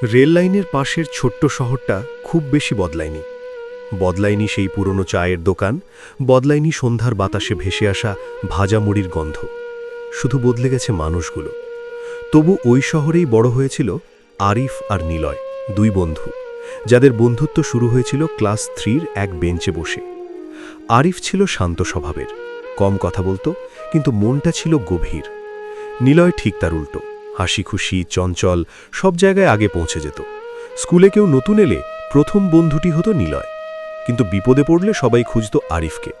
Rail লাইনের পাশের ছোট্ট শহরটা খুব বেশি বদলায়নি। বদলায়নি সেই পুরনো চায়ের দোকান, বদলায়নি সন্ধ্যার বাতাসে ভেসে আসা ভাজা মুড়ির গন্ধ। শুধু বদলে গেছে মানুষগুলো। তবু ওই শহরেই বড় হয়েছিল আরিফ আর নিলয়, দুই বন্ধু, যাদের বন্ধুত্ব শুরু হয়েছিল ক্লাস 3-র এক বেঞ্চে বসে। আরিফ ছিল শান্ত স্বভাবের, কম কথা বলতো, কিন্তু মনটা ছিল গভীর। নিলয় ঠিক তার উল্টো, হাসি খুশি, চঞ্চল, সব জায়গায় আগে পৌঁছে যেত। স্কুলে কেউ নতুন এলে প্রথম বন্ধুটি হতো নিলয়, কিন্তু বিপদে পড়লে সবাই খুঁজত আরিফকে।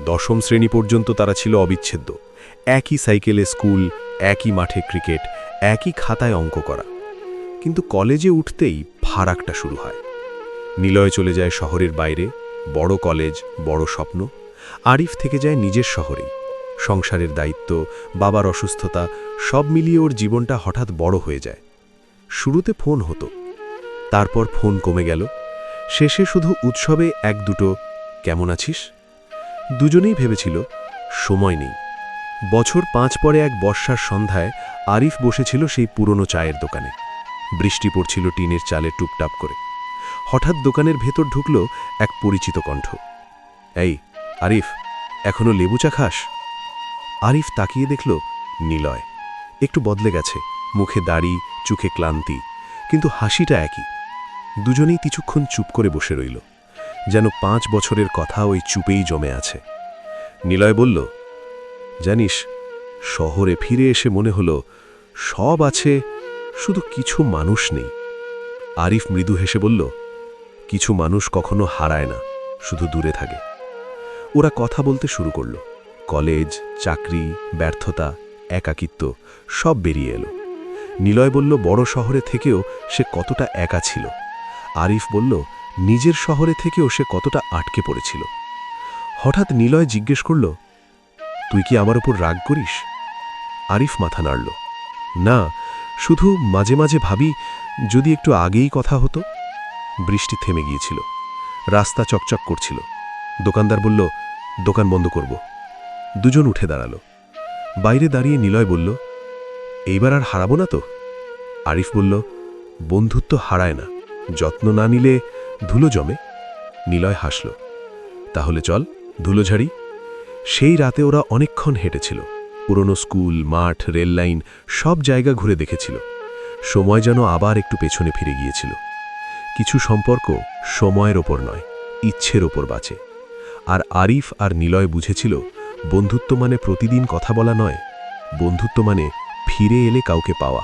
10ম শ্রেণী পর্যন্ত তারা ছিল অবিচ্ছেদ্য। একই সাইকেলে স্কুল, একই মাঠে ক্রিকেট, একই খাতায় অঙ্ক করা। কিন্তু কলেজে উঠতেই ফারাকটা শুরু হয়। নিলয় চলে যায় শহরের বাইরে, বড় কলেজ, বড় স্বপ্ন। আরিফ থেকে যায় নিজের শহরেই। সংসারের দায়িত্ব, বাবার অসুস্থতা, সব মিলিয়ে ওর জীবনটা হঠাৎ বড় হয়ে যায়। শুরুতে ফোন হতো, তারপর ফোন কমে গেল। শেষে শুধু উৎসবে এক দুটো কেমন আছিস। দুজনেই ভেবেছিল সময় নেই। বছর 5 পরে এক বর্ষার সন্ধ্যায় আরিফ বসেছিল সেই পুরনো চায়ের দোকানে। বৃষ্টি পড়ছিল টিনের চালে টুপটাপ করে। হঠাৎ দোকানের ভেতর ঢুকল এক পরিচিত কণ্ঠ। এই আরিফ, এখনো লেবু চা খাস? আরিফ তাকিয়ে দেখল নিলয়। একটু বদলে গেছে, মুখে দাড়ি, চোখে ক্লান্তি, কিন্তু হাসিটা একই। দুজনেই কিছুক্ষণ চুপ করে বসে রইল, যেন 5 বছরের কথা ওই চুপেই জমে আছে। নিলয় বলল, জানিস, শহরে ফিরে এসে মনে হলো সব আছে, শুধু কিছু মানুষ নেই। আরিফ মৃদু হেসে বলল, কিছু মানুষ কখনো হারায় না, শুধু দূরে থাকে। ওরা কথা বলতে শুরু করল। কলেজ, চাকরি, ব্যর্থতা, একাকিত্ব সব বেরিয়ে এলো। নিলয় বলল বড় শহরে থেকেও সে কতটা একা ছিল। আরিফ বলল নিজের শহরে থেকেও সে কতটা আটকে পড়েছিল। হঠাৎ নিলয় জিজ্ঞেস করল, তুই কি আমার উপর রাগ করিস? আরিফ মাথা নাড়ল, না, শুধু মাঝে মাঝে ভাবি যদি একটু আগেই কথা হতো। বৃষ্টি থেমে গিয়েছিল, রাস্তা চকচক করছিল। দোকানদার বলল, দোকান বন্ধ করব। দুজন উঠে দাঁড়ালো। বাইরে দাঁড়িয়ে নিলয় বলল, এইবার আর হারাবো না তো? আরিফ বলল, বন্ধুত্ব হারায় না, যত্ন না নিলে ধুলো জমে। নিলয় হাসল, তাহলে চল ধুলো ঝাড়ি। সেই রাতে ওরা অনেকক্ষণ হেঁটেছিল। পুরনো স্কুল, মাঠ, রেল লাইন সব জায়গা ঘুরে দেখেছিল। সময় যেন আবার একটু পেছনে ফিরে গিয়েছিল। কিছু সম্পর্ক সময়ের ওপর নয়, ইচ্ছের ওপর বাঁচে। আর আরিফ আর নিলয় বুঝেছিল বন্ধুত্ব মানে প্রতিদিন কথা বলা নয়, বন্ধুত্ব মানে ফিরে এলে কাউকে পাওয়া।